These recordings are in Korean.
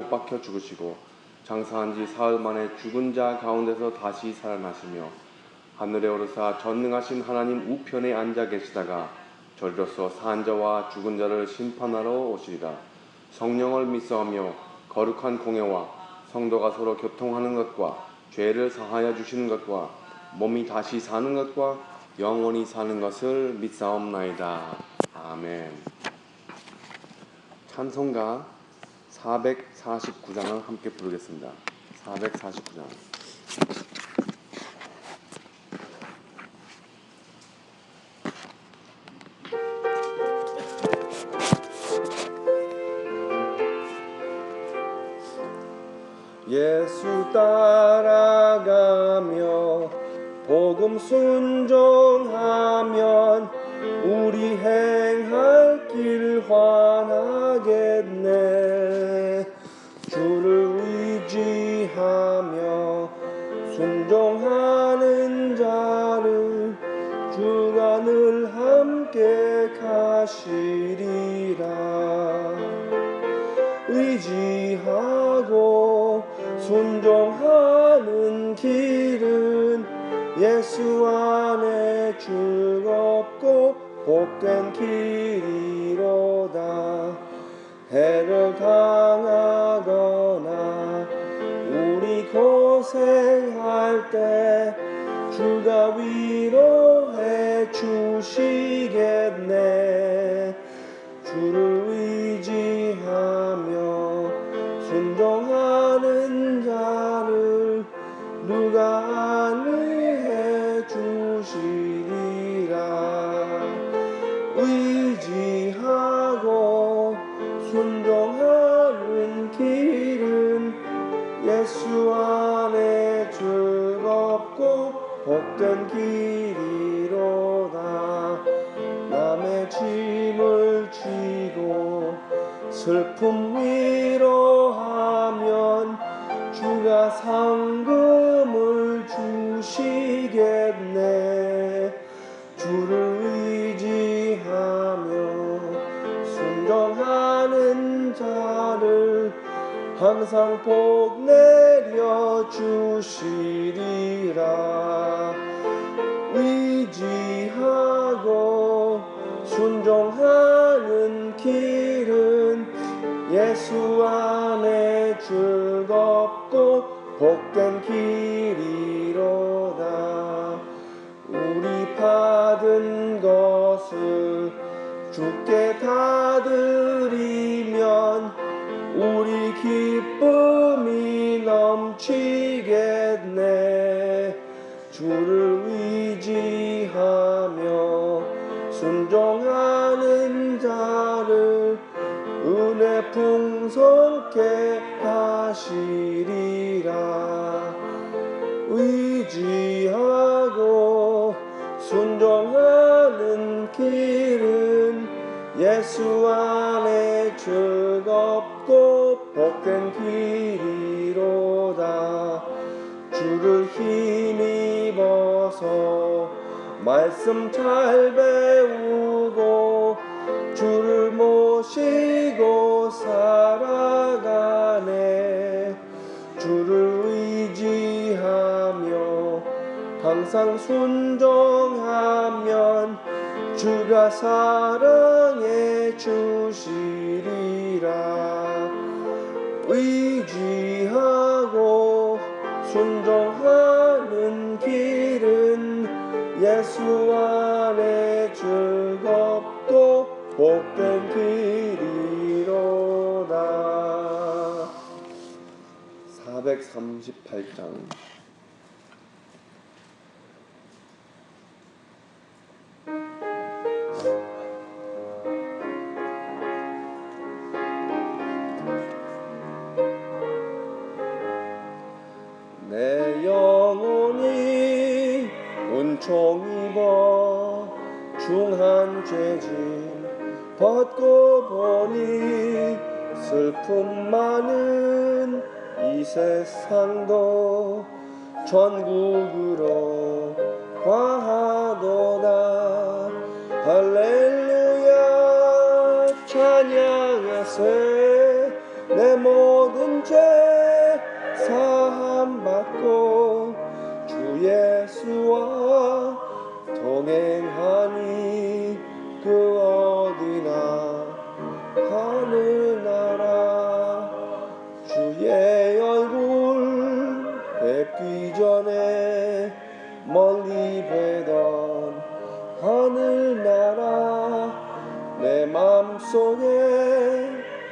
못 박혀 죽으시고 장사한 지 사흘 만에 죽은 자 가운데서 다시 살아나시며 하늘에 오르사 전능하신 하나님 우편에 앉아 계시다가 저리로서 산 자와 죽은 자를 심판하러 오시리라. 성령을 믿사오며 거룩한 공예와 성도가 서로 교통하는 것과 죄를 사하여 주시는 것과 몸이 다시 사는 것과 영원히 사는 것을 믿사옵나이다. 아멘. 찬송가 449장을 함께 부르겠습니다. 449장. 예수 따라가며 복음 순종하면 우리 행할 길 환하겠네. 주를 의지하며 순종하는 자를 주가 늘 함께 가시리라. 의지하고 순종하는 길은 예수 안에 즐겁고 복된 길이로다. 해를 당하거나 우리 고생할 때 주가 위로해 주시겠네. 주를 의지하며 순종하는 자를 누가 안위해 주시리라. 의지하고 순종하는 길은 예수 안에 즐겁고 복된 길이로다. 남의 짐을 지고 슬픔 위로하면 주가 상금을 주시겠네. 주를 의지하며 순종하는 자를 항상 복 내려 주시리라. 의지하고 순종하는 길은 예수 안에 즐겁고 복된 길이로다. 우리 받은 것을 주께 다 드리면 우리 기쁨이 넘치겠네. 주를 의지하며 순종하는 자를 은혜 풍성케 하시리라. 의지하고 순종하는 길은 예수 안에 즐겁고 복된 길이로다. 주를 힘입어서 말씀 잘 배우고 주를 모시고 살아가네. 주를 의지하며 항상 순종하면 주가 사랑해 주시리라. 의지하고 순종하는 길은 예수 안에 즐겁고 복된 길이로다. 438장. 내 영혼이 은총 입어 중한 죄짐 벗고 보니 슬픔 많은 이 세상도 천국으로 과하도다. 할렐루야 찬양하세. 내 모든 주의 얼굴 뵙기 전에 멀리 뵈던 하늘나라 내 맘속에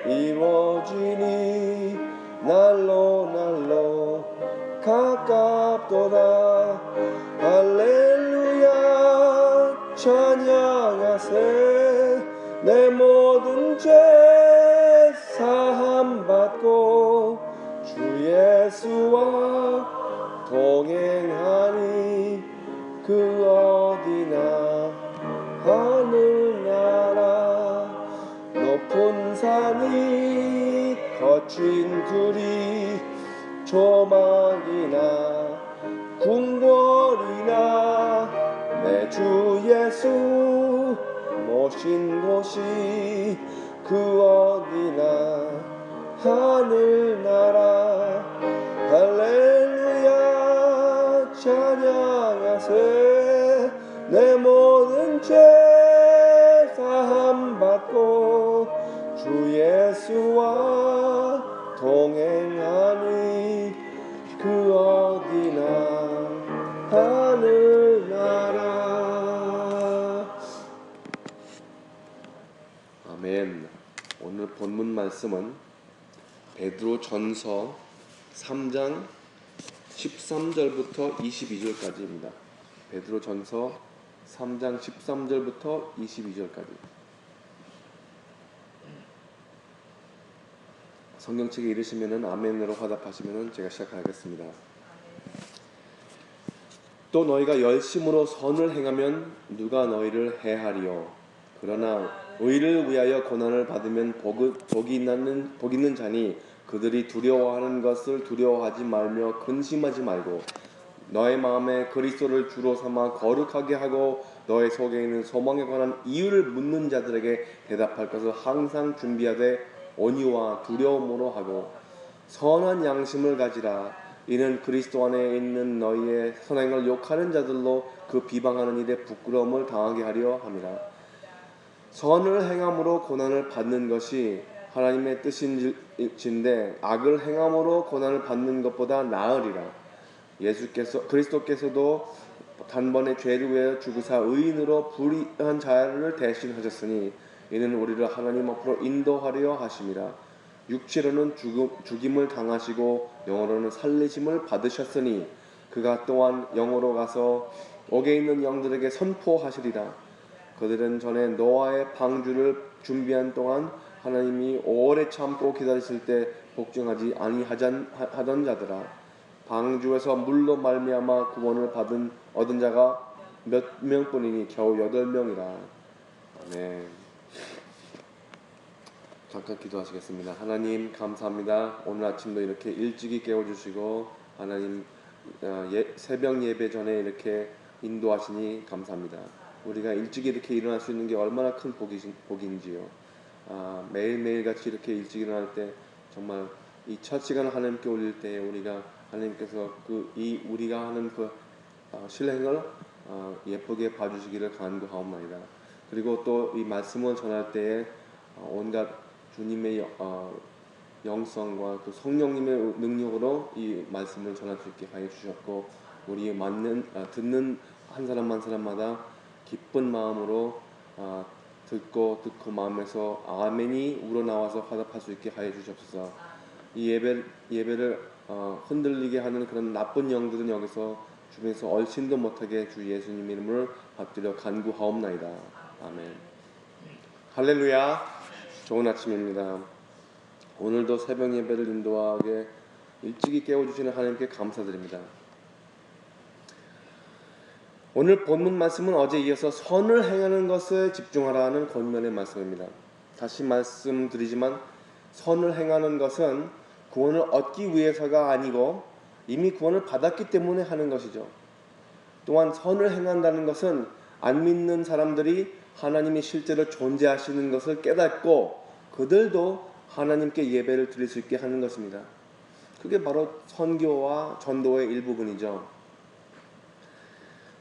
이루어지니 날로 가깝도다. 할렐루야 찬양하세. 내 모든 죄 사함 받고 주 예수와 동행하니 그 어디나 하늘나라. 높은 산이 거친 들이 조망이나 궁궐이나 내 주 예수 모신 곳이 그 어디나 하늘나라. 할렐루야 찬양하세. 내 모든 죄 사함 받고 주 예수와 동행하니 그 어디나 하늘나라. 아멘. 오늘 본문 말씀은 베드로 전서 3장 13절부터 22절까지입니다. 베드로 전서 3장 13절부터 22절까지. 성경책에 이르시면은 아멘으로 화답하시면은 제가 시작하겠습니다. 또 너희가 열심으로 선을 행하면 누가 너희를 해하리요. 그러나 의를 위하여 고난을 받으면 복이 있는 자니 그들이 두려워하는 것을 두려워하지 말며 근심하지 말고 너의 마음에 그리스도를 주로 삼아 거룩하게 하고 너의 속에 있는 소망에 관한 이유를 묻는 자들에게 대답할 것을 항상 준비하되 온유와 두려움으로 하고 선한 양심을 가지라. 이는 그리스도 안에 있는 너희의 선행을 욕하는 자들로 그 비방하는 일에 부끄러움을 당하게 하려 함이라. 선을 행함으로 고난을 받는 것이 하나님의 뜻인데 악을 행함으로 고난을 받는 것보다 나으리라. 그리스도께서도 단번에 죄를 위하여 죽으사 의인으로 불의한 자를 대신하셨으니 이는 우리를 하나님 앞으로 인도하려 하심이라. 육체로는 죽임을 당하시고 영으로는 살리심을 받으셨으니 그가 또한 영으로 가서 옥에 있는 영들에게 선포하시리라. 그들은 전에 노아의 방주를 준비한 동안 하나님이 오래 참고 기다리실 때 복종하지 아니하던 자들아. 방주에서 물로 말미암아 구원을 얻은 자가 몇 명뿐이니 겨우 8명이라. 아멘. 잠깐 기도하시겠습니다. 하나님 감사합니다. 오늘 아침도 이렇게 일찍이 깨워주시고 하나님 새벽 예배 전에 이렇게 인도하시니 감사합니다. 우리가 일찍 이렇게 일어날 수 있는 게 얼마나 큰 복인지요. 매일매일 같이 이렇게 일찍 일어날 때 정말 이 첫 시간을 하나님께 올릴 때 우리가 하나님께서 우리가 하는 그 실행을 예쁘게 봐주시기를 간구하옵나이다. 그리고 또 이 말씀을 전할 때에 온갖 주님의 영성과 그 성령님의 능력으로 이 말씀을 전할 수 있게 하여 주셨고 우리 듣는 한 사람 한 사람마다 기쁜 마음으로 듣고 마음에서 아멘이 우러나와서 화답할 수 있게 하여 주시옵소서. 이 예배를 흔들리게 하는 그런 나쁜 영들은 여기서 주변에서 얼씬도 못하게 주 예수님 이름을 받들여 간구하옵나이다. 아멘. 할렐루야. 좋은 아침입니다. 오늘도 새벽 예배를 인도하게 일찍이 깨워주시는 하나님께 감사드립니다. 오늘 본문 말씀은 어제 이어서 선을 행하는 것에 집중하라는 권면의 말씀입니다. 다시 말씀드리지만 선을 행하는 것은 구원을 얻기 위해서가 아니고 이미 구원을 받았기 때문에 하는 것이죠. 또한 선을 행한다는 것은 안 믿는 사람들이 하나님이 실제로 존재하시는 것을 깨닫고 그들도 하나님께 예배를 드릴 수 있게 하는 것입니다. 그게 바로 선교와 전도의 일부분이죠.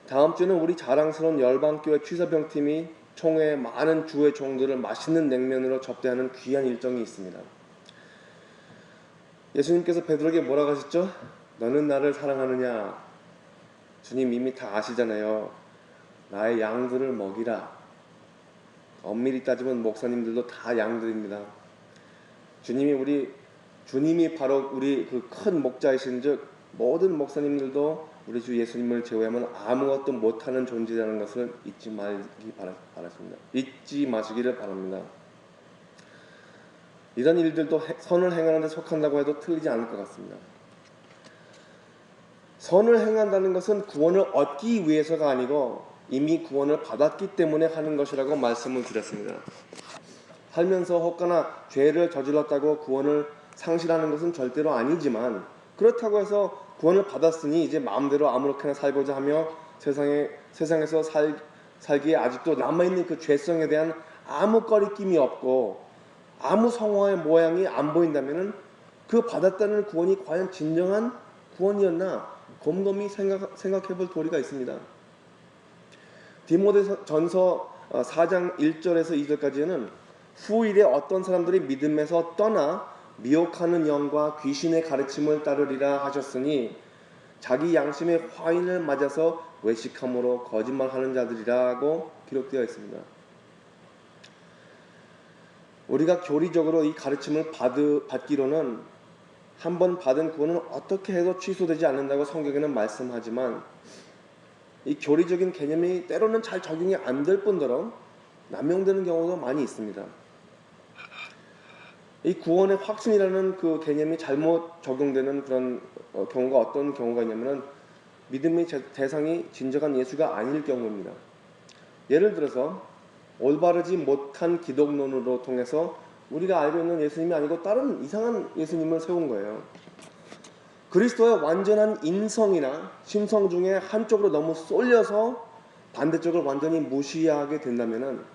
다음 주는 우리 자랑스러운 열방교회 취사병팀이 총회 많은 주의 종들을 맛있는 냉면으로 접대하는 귀한 일정이 있습니다. 예수님께서 베드로에게 뭐라고 하셨죠? 너는 나를 사랑하느냐? 주님 이미 다 아시잖아요. 나의 양들을 먹이라. 엄밀히 따지면 목사님들도 다 양들입니다. 주님이 바로 우리 그 큰 목자이신즉 모든 목사님들도 우리 주 예수님을 제외하면 아무것도 못하는 존재라는 것을 잊지 마시기를 바랍니다. 이런 일들도 선을 행하는 데 속한다고 해도 틀리지 않을 것 같습니다. 선을 행한다는 것은 구원을 얻기 위해서가 아니고 이미 구원을 받았기 때문에 하는 것이라고 말씀을 드렸습니다. 살면서 혹가나 죄를 저질렀다고 구원을 상실하는 것은 절대로 아니지만, 그렇다고 해서 구원을 받았으니 이제 마음대로 아무렇게나 살고자 하며 세상에서 살기에 아직도 남아있는 그 죄성에 대한 아무 꺼리낌이 없고 아무 성화의 모양이 안 보인다면 그 받았다는 구원이 과연 진정한 구원이었나 곰곰이 생각해 볼 도리가 있습니다. 디모데전서 4장 1절에서 2절까지는 후일에 어떤 사람들이 믿음에서 떠나 미혹하는 영과 귀신의 가르침을 따르리라 하셨으니 자기 양심의 화인을 맞아서 외식함으로 거짓말하는 자들이라고 기록되어 있습니다. 우리가 교리적으로 이 가르침을 받기로는 한번 받은 구원은 어떻게 해도 취소되지 않는다고 성경에는 말씀하지만 이 교리적인 개념이 때로는 잘 적용이 안 될 뿐더러 남용되는 경우도 많이 있습니다. 이 구원의 확신이라는 그 개념이 잘못 적용되는 그런 경우가 어떤 경우가 있냐면은 믿음의 대상이 진정한 예수가 아닐 경우입니다. 예를 들어서 올바르지 못한 기독론으로 통해서 우리가 알고 있는 예수님이 아니고 다른 이상한 예수님을 세운 거예요. 그리스도의 완전한 인성이나 심성 중에 한쪽으로 너무 쏠려서 반대쪽을 완전히 무시하게 된다면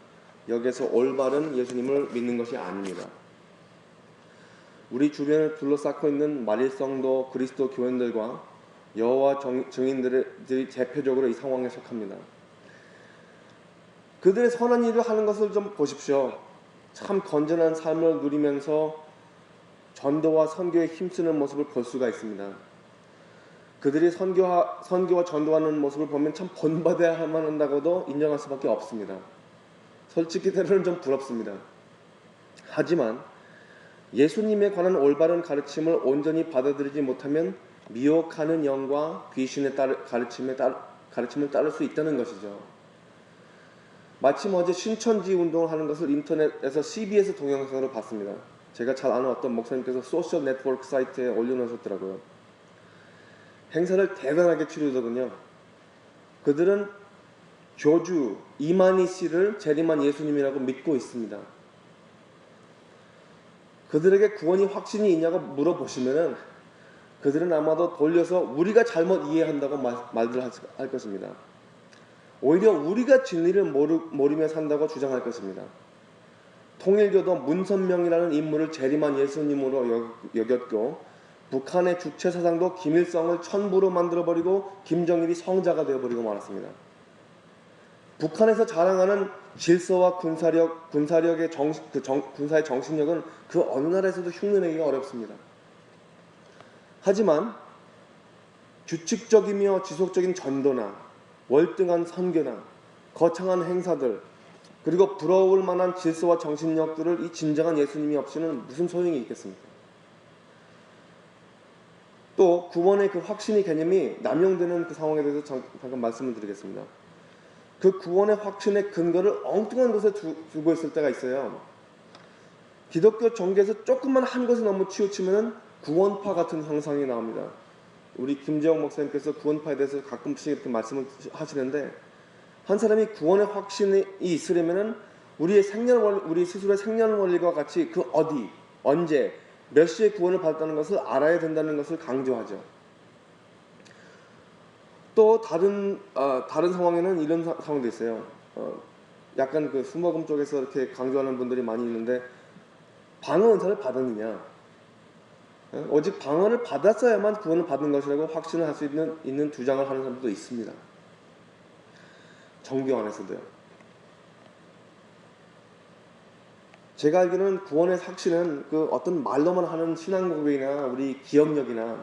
여기에서 올바른 예수님을 믿는 것이 아닙니다. 우리 주변을 둘러싸고 있는 말일성도 그리스도 교인들과 여호와 증인들이 대표적으로 이 상황에 속합니다. 그들의 선한 일을 하는 것을 좀 보십시오. 참 건전한 삶을 누리면서 전도와 선교에 힘쓰는 모습을 볼 수가 있습니다. 그들이 선교와 전도하는 모습을 보면 참 본받아야 한다고도 인정할 수밖에 없습니다. 솔직히 때로는 좀 부럽습니다. 하지만 예수님에 관한 올바른 가르침을 온전히 받아들이지 못하면 미혹하는 영과 귀신의 가르침을 따를 수 있다는 것이죠. 마침 어제 신천지 운동을 하는 것을 인터넷에서 CBS 동영상으로 봤습니다. 제가 잘 아는 어떤 목사님께서 소셜 네트워크 사이트에 올려놓으셨더라고요. 행사를 대단하게 치르더군요. 그들은 교주 이만희 씨를 재림한 예수님이라고 믿고 있습니다. 그들에게 구원이 확신이 있냐고 물어보시면은 그들은 아마도 돌려서 우리가 잘못 이해한다고 말들 할 것입니다. 오히려 우리가 진리를 모르며 산다고 주장할 것입니다. 통일교도 문선명이라는 인물을 재림한 예수님으로 여겼고 북한의 주체 사상도 김일성을 천부로 만들어버리고 김정일이 성자가 되어버리고 말았습니다. 북한에서 자랑하는 질서와 군사의 정신력은 그 어느 나라에서도 흉내내기가 어렵습니다. 하지만 규칙적이며 지속적인 전도나 월등한 선교나 거창한 행사들 그리고 부러울 만한 질서와 정신력들을 이 진정한 예수님이 없이는 무슨 소용이 있겠습니까? 또 구원의 그 확신의 개념이 남용되는 그 상황에 대해서 잠깐 말씀을 드리겠습니다. 그 구원의 확신의 근거를 엉뚱한 곳에 두고 있을 때가 있어요. 기독교 종교에서 조금만 한 것에 너무 치우치면 구원파 같은 형상이 나옵니다. 우리 김재영 목사님께서 구원파에 대해서 가끔씩 이렇게 말씀을 하시는데 한 사람이 구원의 확신이 있으려면 우리 스스로의 생년월일과 같이 그 어디, 언제, 몇 시에 구원을 받았다는 것을 알아야 된다는 것을 강조하죠. 또 다른 상황에는 이런 상황도 있어요. 약간 그 수목금 쪽에서 이렇게 강조하는 분들이 많이 있는데 방언 은사를 받았느냐? 오직 방언을 받았어야만 구원을 받는 것이라고 확신을 할 수 있는 주장을 하는 사람도 있습니다. 정교 안에서도요. 제가 알기로는 구원의 확신은 그 어떤 말로만 하는 신앙 고백이나 우리 기억력이나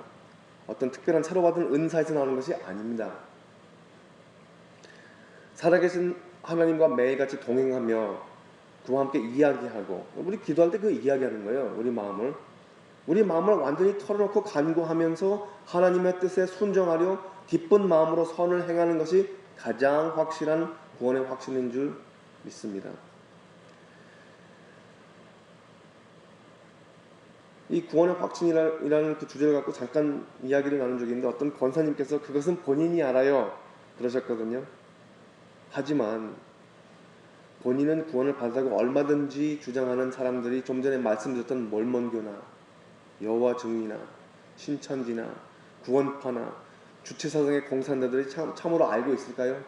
어떤 특별한 새로 받은 은사에서 나오는 것이 아닙니다. 살아계신 하나님과 매일같이 동행하며 그와 함께 이야기하고, 우리 기도할 때 그 이야기하는 거예요. 우리 마음을 완전히 털어놓고 간구하면서 하나님의 뜻에 순종하려 기쁜 마음으로 선을 행하는 것이 가장 확실한 구원의 확신인 줄 믿습니다. 이 구원의 확신이라는 그 주제를 갖고 잠깐 이야기를 나눈 적이 있는데, 어떤 권사님께서 그것은 본인이 알아요 그러셨거든요. 하지만 본인은 구원을 받았다고 얼마든지 주장하는 사람들이 좀 전에 말씀드렸던 몰몬교나 여호와 증인이나 신천지나 구원파나 주체사상의 공산자들이 참으로 알고 있을까요?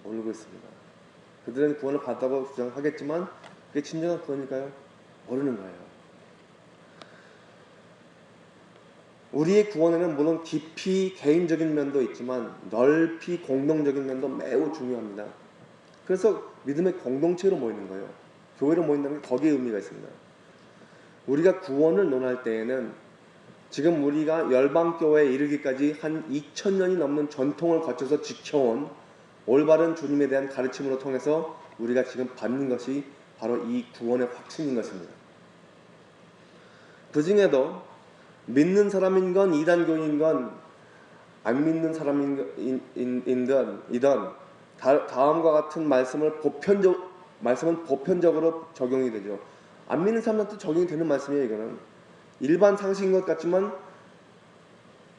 모르고 있습니다. 그들은 구원을 받았다고 주장하겠지만 그게 진정한 구원일까요? 모르는 거예요. 우리의 구원에는 물론 깊이 개인적인 면도 있지만 넓이 공동적인 면도 매우 중요합니다. 그래서 믿음의 공동체로 모이는 거예요. 교회로 모인다는 게 거기에 의미가 있습니다. 우리가 구원을 논할 때에는 지금 우리가 열방교회에 이르기까지 한 2000년이 넘는 전통을 거쳐서 지켜온 올바른 주님에 대한 가르침으로 통해서 우리가 지금 받는 것이 바로 이 구원의 확신인 것입니다. 그 중에도 믿는 사람인 건 이단교인건 안 믿는 사람이든 다음과 같은 말씀은 보편적으로 적용이 되죠. 안 믿는 사람한테 적용이 되는 말씀이에요. 이거는 일반 상식인 것 같지만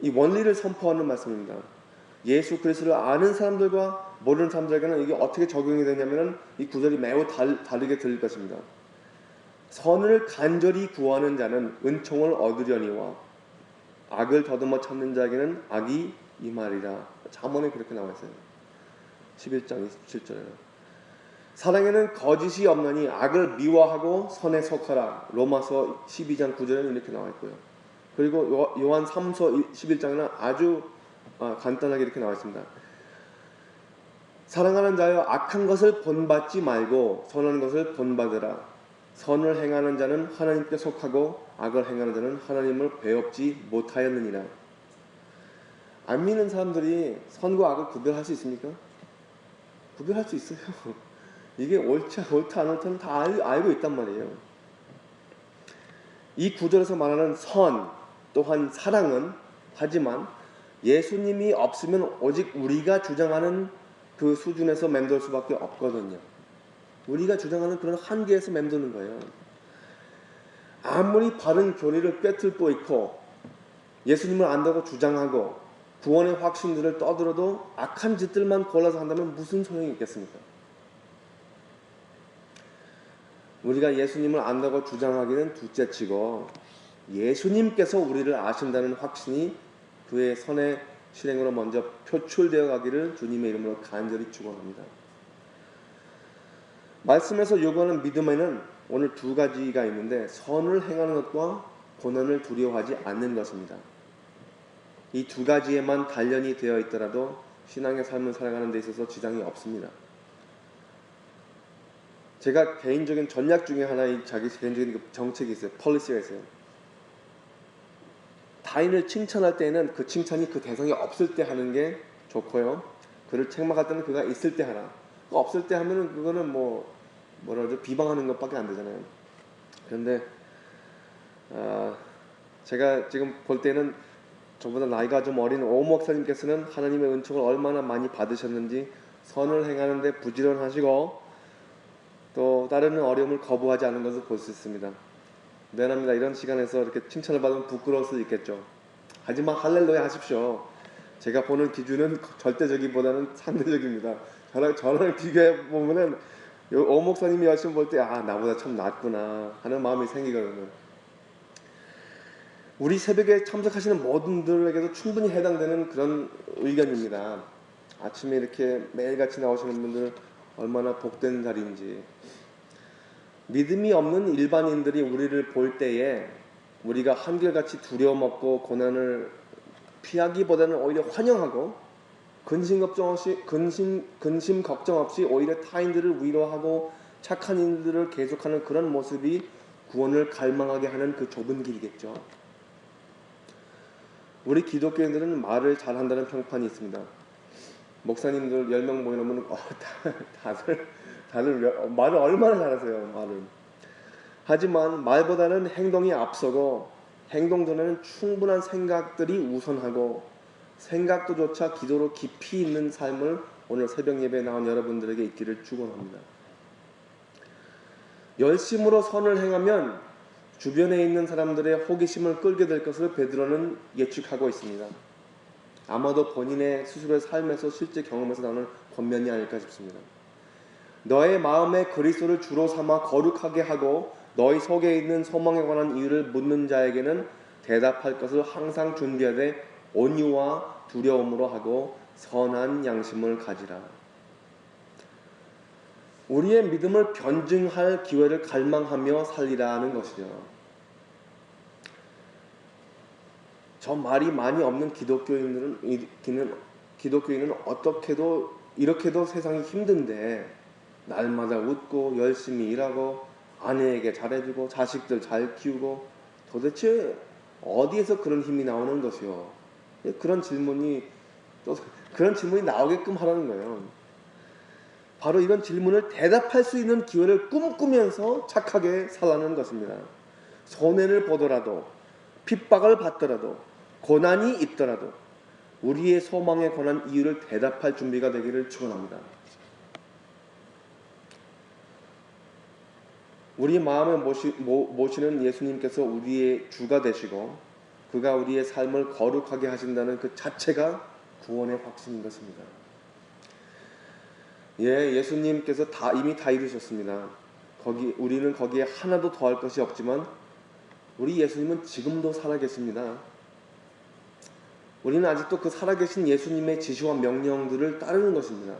이 원리를 선포하는 말씀입니다. 예수 그리스도를 아는 사람들과 모르는 사람들에게는 이게 어떻게 적용이 되냐면은 이 구절이 매우 다르게 들릴 것입니다. 선을 간절히 구하는 자는 은총을 얻으려니와 악을 더듬어 찾는 자에게는 악이 임하리라. 잠언에 그렇게 나와 있어요. 11장 27절에는 사랑에는 거짓이 없느니 악을 미워하고 선에 속하라. 로마서 12장 9절에는 이렇게 나와 있고요. 그리고 요한 3서 11장에는 아주 간단하게 이렇게 나와 있습니다. 사랑하는 자여 악한 것을 본받지 말고 선한 것을 본받으라. 선을 행하는 자는 하나님께 속하고 악을 행하는 자는 하나님을 배웁지 못하였느니라. 안 믿는 사람들이 선과 악을 구별할 수 있습니까? 구별할 수 있어요. 이게 옳다 안 옳다는 다 알고 있단 말이에요. 이 구절에서 말하는 선 또한 사랑은 하지만 예수님이 없으면 오직 우리가 주장하는 그 수준에서 맴돌 수밖에 없거든요. 우리가 주장하는 그런 한계에서 맴도는 거예요. 아무리 바른 교리를 꿰뚫고 있고 예수님을 안다고 주장하고 구원의 확신들을 떠들어도 악한 짓들만 골라서 한다면 무슨 소용이 있겠습니까? 우리가 예수님을 안다고 주장하기는 둘째치고 예수님께서 우리를 아신다는 확신이 그의 선의 실행으로 먼저 표출되어 가기를 주님의 이름으로 간절히 축원합니다. 말씀에서 요구하는 믿음에는 오늘 두 가지가 있는데, 선을 행하는 것과 고난을 두려워하지 않는 것입니다. 이 두 가지에만 단련이 되어 있더라도 신앙의 삶을 살아가는 데 있어서 지장이 없습니다. 제가 개인적인 전략 중에 하나의 자기 개인적인 정책이 있어요. 폴리시가 있어요. 타인을 칭찬할 때에는 그 칭찬이 그 대상이 없을 때 하는 게 좋고요. 그를 책망할 때는 그가 있을 때 하라. 없을 때 하면은 그거는 뭐라 그러죠? 비방하는 것밖에 안 되잖아요. 그런데 제가 지금 볼 때는 저보다 나이가 좀 어린 오 목사님께서는 하나님의 은총을 얼마나 많이 받으셨는지 선을 행하는데 부지런하시고 또 다른 어려움을 거부하지 않은 것을 볼 수 있습니다. 미안합니다. 이런 시간에서 이렇게 칭찬을 받으면 부끄러울 수도 있겠죠. 하지만 할렐루야 하십시오. 제가 보는 기준은 절대적이보다는 상대적입니다. 저랑 비교해 보면은 오 목사님이 열심히 볼 때 나보다 참 낫구나 하는 마음이 생기거든요. 우리 새벽에 참석하시는 모든 분들에게도 충분히 해당되는 그런 의견입니다. 아침에 이렇게 매일같이 나오시는 분들 얼마나 복된 자리인지. 믿음이 없는 일반인들이 우리를 볼 때에 우리가 한결같이 두려움 없고 고난을 피하기보다는 오히려 환영하고 근심 걱정 없이 오히려 타인들을 위로하고 착한 일들을 계속하는 그런 모습이 구원을 갈망하게 하는 그 좁은 길이겠죠. 우리 기독교인들은 말을 잘한다는 평판이 있습니다. 목사님들 10명 모여놓으면 다들 말을 얼마나 잘하세요. 말을. 하지만 말보다는 행동이 앞서고 행동 전에는 충분한 생각들이 우선하고 생각도조차 기도로 깊이 있는 삶을 오늘 새벽 예배에 나온 여러분들에게 있기를 축원합니다. 열심으로 선을 행하면 주변에 있는 사람들의 호기심을 끌게 될 것을 베드로는 예측하고 있습니다. 아마도 본인의 스스로의 삶에서 실제 경험에서 나오는 권면이 아닐까 싶습니다. 너의 마음에 그리스도를 주로 삼아 거룩하게 하고 너희 속에 있는 소망에 관한 이유를 묻는 자에게는 대답할 것을 항상 준비하되 온유와 두려움으로 하고 선한 양심을 가지라. 우리의 믿음을 변증할 기회를 갈망하며 살리라는 것이죠. 저 말이 많이 없는 기독교인은 어떻게도 이렇게도 세상이 힘든데 날마다 웃고 열심히 일하고 아내에게 잘해주고 자식들 잘 키우고 도대체 어디에서 그런 힘이 나오는 것이요? 그런 질문이 나오게끔 하라는 거예요. 바로 이런 질문을 대답할 수 있는 기회를 꿈꾸면서 착하게 살라는 것입니다. 손해를 보더라도 핍박을 받더라도 고난이 있더라도 우리의 소망에 관한 이유를 대답할 준비가 되기를 축원합니다. 우리 마음을 모시는 예수님께서 우리의 주가 되시고 그가 우리의 삶을 거룩하게 하신다는 그 자체가 구원의 확신인 것입니다. 예수님께서 이미 다 이루셨습니다. 우리는 거기에 하나도 더할 것이 없지만 우리 예수님은 지금도 살아계십니다. 우리는 아직도 그 살아계신 예수님의 지시와 명령들을 따르는 것입니다.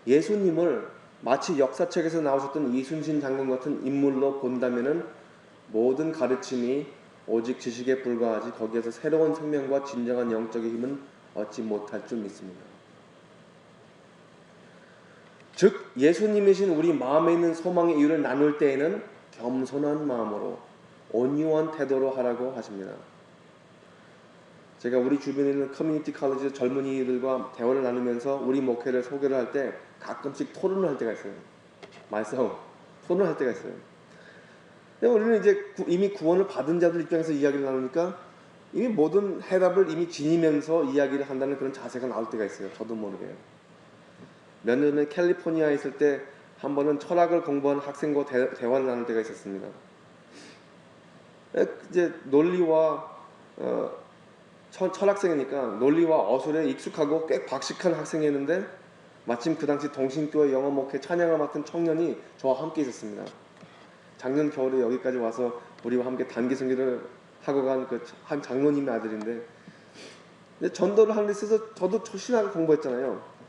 예수님을 마치 역사책에서 나오셨던 이순신 장군 같은 인물로 본다면은 모든 가르침이 오직 지식에 불과하지 거기에서 새로운 생명과 진정한 영적인 힘은 얻지 못할 줄 믿습니다. 즉 예수님이신 우리 마음에 있는 소망의 이유를 나눌 때에는 겸손한 마음으로 온유한 태도로 하라고 하십니다. 제가 우리 주변에 있는 커뮤니티 칼리지 젊은이들과 대화를 나누면서 우리 목회를 소개를 할 때 가끔씩 토론을 할 때가 있어요. 말싸움, 토론을 할 때가 있어요. 근데 우리는 이제 이미 구원을 받은 자들 입장에서 이야기를 나누니까 이미 모든 해답을 이미 지니면서 이야기를 한다는 그런 자세가 나올 때가 있어요. 저도 모르게. 몇 년 전에 캘리포니아에 있을 때 한 번은 철학을 공부한 학생과 대화를 나눌 때가 있었습니다. 이제 논리와 철학생이니까 논리와 어술에 익숙하고 꽤 박식한 학생이었는데 마침 그 당시 동신교회 영어 목회 찬양을 맡은 청년이 저와 함께 있었습니다. 작년 겨울에 여기까지 와서 우리와 함께 단기 선교를 하고 간 그 한 장로님의 아들인데 근데 전도를 하는 데 있어서 저도 초신하게 공부했잖아요.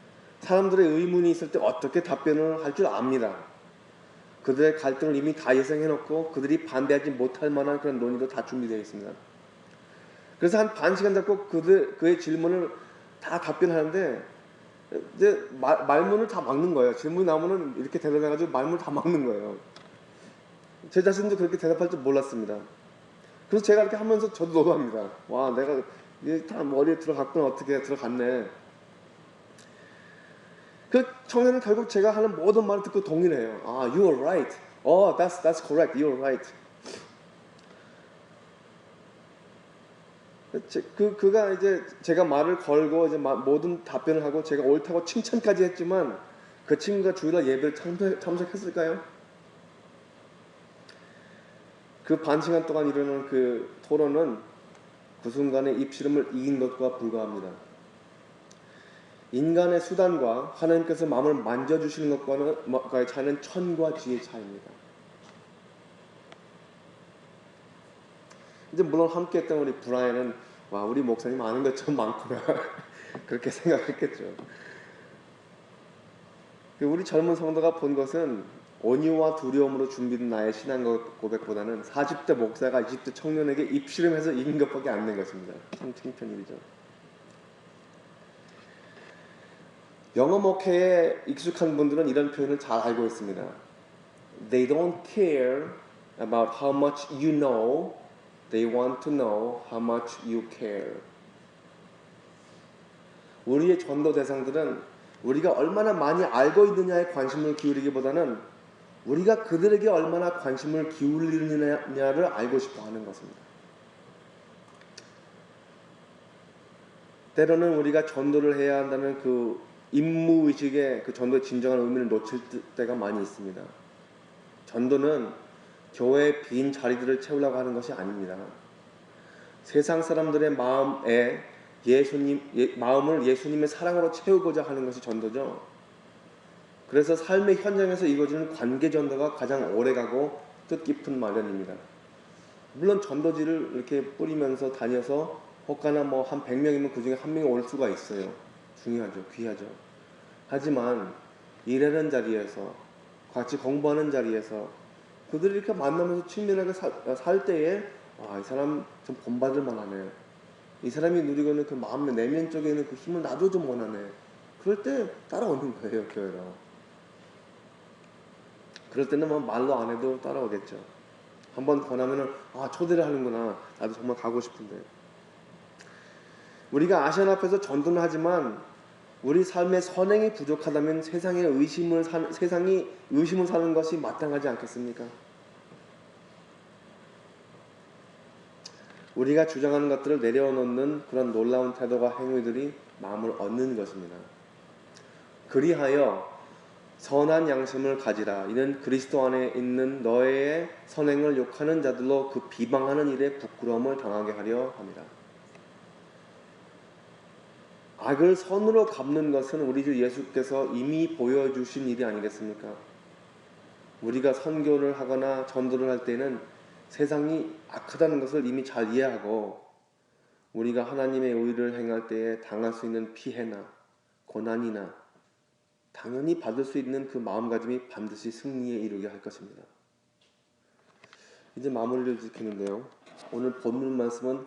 사람들의 의문이 있을 때 어떻게 답변을 할 줄 압니다. 그들의 갈등을 이미 다 예상해놓고 그들이 반대하지 못할 만한 그런 논의도 다 준비되어 있습니다. 그래서 한 반 시간 잡고 그의 질문을 다 답변하는데 이제 말문을 다 막는 거예요. 질문이 나오면은 이렇게 대답해가지고 말문을 다 막는 거예요. 제 자신도 그렇게 대답할 줄 몰랐습니다. 그래서 제가 이렇게 하면서 저도 노도합니다. 와, 내가 이게 다 머리에 들어갔구나. 어떻게 들어갔네. 그 청년은 결국 제가 하는 모든 말을 듣고 동의를 해요. 아, you are right. That's correct. You are right. 그가 이제 제가 말을 걸고 이제 모든 답변을 하고 제가 옳다고 칭찬까지 했지만 그 친구가 주일날 예배를 참석했을까요? 그 반 시간 동안 이루는 그 토론은 그 순간에 입씨름을 이긴 것과 불과합니다. 인간의 수단과 하나님께서 마음을 만져주시는 것과의 차이는 천과 지의 차이입니다. 이제 물론 함께했던 우리 브라이언은 와, 우리 목사님 아는 것 좀 많구나 그렇게 생각했겠죠. 우리 젊은 성도가 본 것은 온유와 두려움으로 준비된 나의 신앙 고백보다는 40대 목사가 20대 청년에게 입씨름해서 이긴 것밖에 안 된 것입니다. 참 창피한 일이죠. 영어 목회에 익숙한 분들은 이런 표현을 잘 알고 있습니다. They don't care about how much you know. They want to know how much you care. 우리의 전도 대상들은 우리가 얼마나 많이 알고 있느냐에 관심을 기울이기보다는 우리가 그들에게 얼마나 관심을 기울이느냐를 알고 싶어 하는 것입니다. 때로는 우리가 전도를 해야 한다는 그 임무의식에 그 전도의 진정한 의미를 놓칠 때가 많이 있습니다. 전도는 교회의 빈 자리들을 채우려고 하는 것이 아닙니다. 세상 사람들의 마음을 예수님의 사랑으로 채우고자 하는 것이 전도죠. 그래서 삶의 현장에서 이루어지는 관계 전도가 가장 오래가고 뜻깊은 마련입니다. 물론 전도지를 이렇게 뿌리면서 다녀서 혹가나 뭐 한 100명이면 그 중에 한 명이 올 수가 있어요. 중요하죠. 귀하죠. 하지만 일하는 자리에서 같이 공부하는 자리에서 그들이 이렇게 만나면서 친밀하게 살 때에 이 사람 좀 본받을 만하네. 이 사람이 누리고 있는 그 마음의 내면 쪽에 있는 그 힘을 나도 좀 원하네. 그럴 때 따라오는 거예요, 교회로. 그럴 때는 뭐 말로 안 해도 따라오겠죠. 한번 권하면은 초대를 하는구나. 나도 정말 가고 싶은데. 우리가 아시안 앞에서 전도는 하지만 우리 삶의 선행이 부족하다면 세상이 의심을 사는 것이 마땅하지 않겠습니까? 우리가 주장하는 것들을 내려놓는 그런 놀라운 태도와 행위들이 마음을 얻는 것입니다. 그리하여 선한 양심을 가지라. 이는 그리스도 안에 있는 너의 선행을 욕하는 자들로 그 비방하는 일에 부끄러움을 당하게 하려 합니다. 악을 선으로 갚는 것은 우리 주 예수께서 이미 보여주신 일이 아니겠습니까? 우리가 선교를 하거나 전도를 할 때는 세상이 악하다는 것을 이미 잘 이해하고 우리가 하나님의 의를 행할 때에 당할 수 있는 피해나 고난이나 당연히 받을 수 있는 그 마음가짐이 반드시 승리에 이르게 할 것입니다. 이제 마무리를 지키는데요. 오늘 본문 말씀은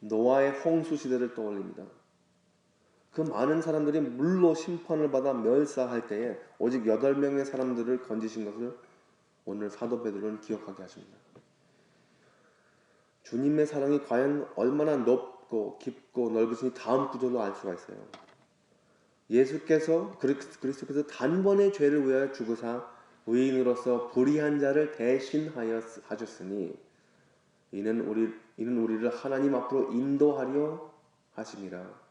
노아의 홍수 시대를 떠올립니다. 그 많은 사람들이 물로 심판을 받아 멸사할 때에 오직 8명의 사람들을 건지신 것을 오늘 사도 베드로는 기억하게 하십니다. 주님의 사랑이 과연 얼마나 높고 깊고 넓으시니 다음 구절로 알 수가 있어요. 예수께서 그리스도께서 단번에 죄를 위하여 죽으사 의인으로서 불의한 자를 대신하여 하셨으니 이는 우리를 하나님 앞으로 인도하려 하심이라.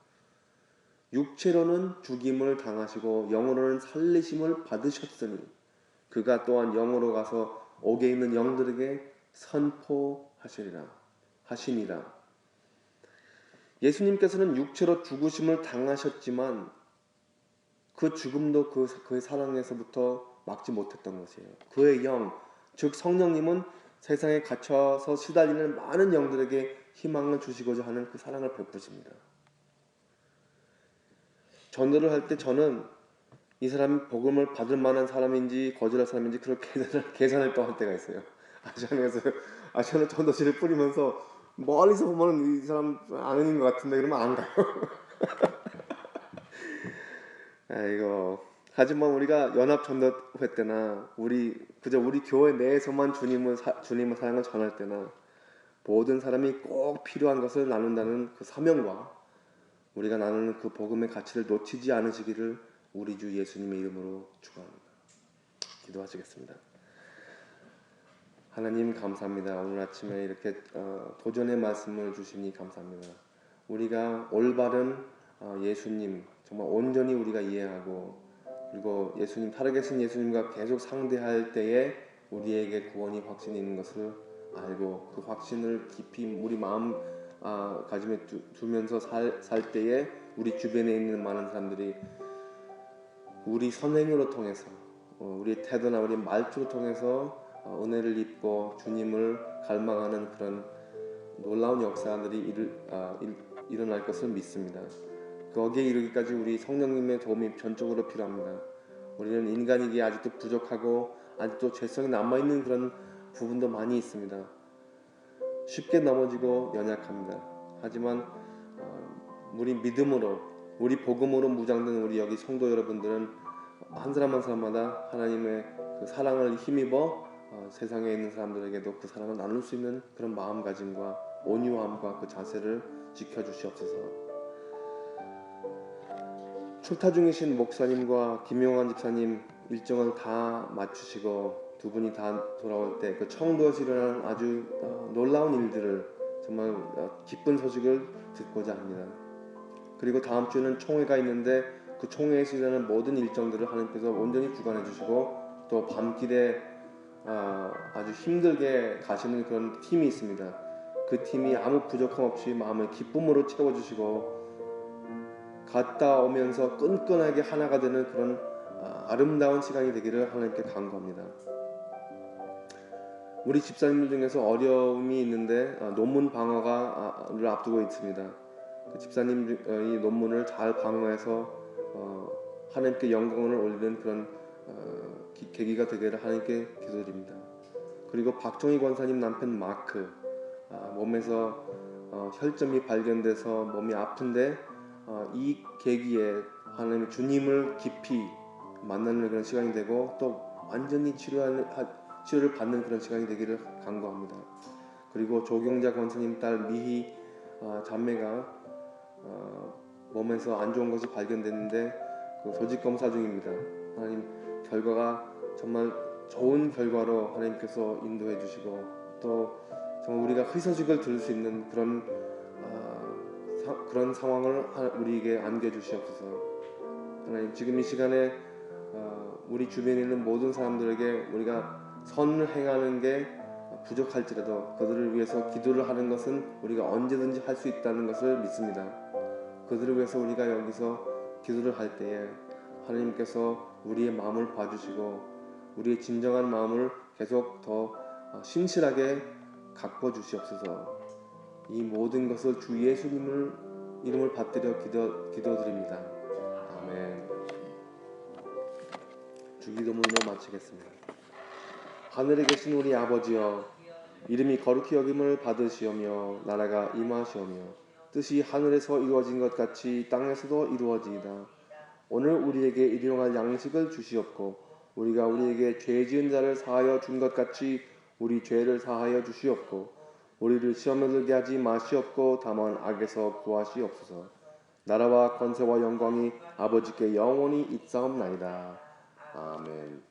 육체로는 죽임을 당하시고 영으로는 살리심을 받으셨으니 그가 또한 영으로 가서 옥에 있는 영들에게 선포하시니라. 예수님께서는 육체로 죽으심을 당하셨지만 그 죽음도 그의 사랑에서부터 막지 못했던 것이에요. 그의 영, 즉 성령님은 세상에 갇혀서 시달리는 많은 영들에게 희망을 주시고자 하는 그 사랑을 베푸십니다. 전도를 할 때 저는 이 사람이 복음을 받을 만한 사람인지 거절할 사람인지 그렇게 계산을 또 할 때가 있어요. 아시안에 전도지를 뿌리면서 멀리서 보면 이 사람 아는 것 같은데 그러면 안 가요. 하지만 우리가 연합 전도회 때나 그저 우리 교회 내에서만 주님의 사랑을 전할 때나 모든 사람이 꼭 필요한 것을 나눈다는 그 사명과 우리가 나누는 그 복음의 가치를 놓치지 않으시기를 우리 주 예수님의 이름으로 축원합니다. 기도하시겠습니다. 하나님 감사합니다. 오늘 아침에 이렇게 도전의 말씀을 주시니 감사합니다. 우리가 올바른 예수님 정말 온전히 우리가 이해하고 그리고 살아계신 예수님과 계속 상대할 때에 우리에게 구원이 확신이 있는 것을 알고 그 확신을 깊이 우리 마음 가짐에 두면서 살 때에 우리 주변에 있는 많은 사람들이 우리 선행으로 통해서 우리 태도나 우리 말투로 통해서 은혜를 입고 주님을 갈망하는 그런 놀라운 역사들이 일어날 것을 믿습니다. 거기에 이르기까지 우리 성령님의 도움이 전적으로 필요합니다. 우리는 인간이기에 아직도 부족하고 아직도 죄성이 남아있는 그런 부분도 많이 있습니다. 쉽게 넘어지고 연약합니다. 하지만 우리 믿음으로 우리 복음으로 무장된 우리 여기 성도 여러분들은 한 사람 한 사람마다 하나님의 그 사랑을 힘입어 세상에 있는 사람들에게도 그 사랑을 나눌 수 있는 그런 마음가짐과 온유함과 그 자세를 지켜주시옵소서. 출타 중이신 목사님과 김용환 집사님 일정을 다 마치시고 두 분이 다 돌아올 때 그 청도에서 일어난 아주 놀라운 일들을 정말 기쁜 소식을 듣고자 합니다. 그리고 다음 주에는 총회가 있는데 그 총회에서 일어나는 모든 일정들을 하나님께서 온전히 주관해 주시고 또 밤길에 아주 힘들게 가시는 그런 팀이 있습니다. 그 팀이 아무 부족함 없이 마음을 기쁨으로 채워주시고 갔다 오면서 끈끈하게 하나가 되는 그런 아름다운 시간이 되기를 하나님께 간구합니다. 우리 집사님들 중에서 어려움이 있는데 논문 방어를 앞두고 있습니다. 그 집사님이 논문을 잘 방어해서 하나님께 영광을 올리는 그런 계기가 되기를 하나님께 기도드립니다. 그리고 박종희 권사님 남편 마크 몸에서 혈점이 발견돼서 몸이 아픈데 이 계기에 하나님 주님을 깊이 만나는 그런 시간이 되고 또 완전히 치료를 받는 그런 시간이 되기를 간구합니다. 그리고 조경자 권사님 딸 미희 자매가 몸에서 안 좋은 것이 발견됐는데 그 조직 검사 중입니다. 하나님 결과가 정말 좋은 결과로 하나님께서 인도해 주시고 또 정말 우리가 희소식을 들을 수 있는 그런 상황을 우리에게 안겨 주시옵소서. 하나님 지금 이 시간에 우리 주변에 있는 모든 사람들에게 우리가 선을 행하는 게 부족할지라도 그들을 위해서 기도를 하는 것은 우리가 언제든지 할 수 있다는 것을 믿습니다. 그들을 위해서 우리가 여기서 기도를 할 때에 하나님께서 우리의 마음을 봐주시고 우리의 진정한 마음을 계속 더 신실하게 가꿔 주시옵소서. 이 모든 것을 주 예수님을 이름을 받들여 기도드립니다. 아멘. 주기도문으로 마치겠습니다. 하늘에 계신 우리 아버지여, 이름이 거룩히 여김을 받으시오며 나라가 임하시오며 뜻이 하늘에서 이루어진 것 같이 땅에서도 이루어지이다. 오늘 우리에게 일용할 양식을 주시옵고 우리가 우리에게 죄 지은 자를 사하여 준 것 같이 우리 죄를 사하여 주시옵고 우리를 시험에 들게 하지 마시옵고 다만 악에서 구하시옵소서. 나라와 권세와 영광이 아버지께 영원히 있사옵나이다. 아멘.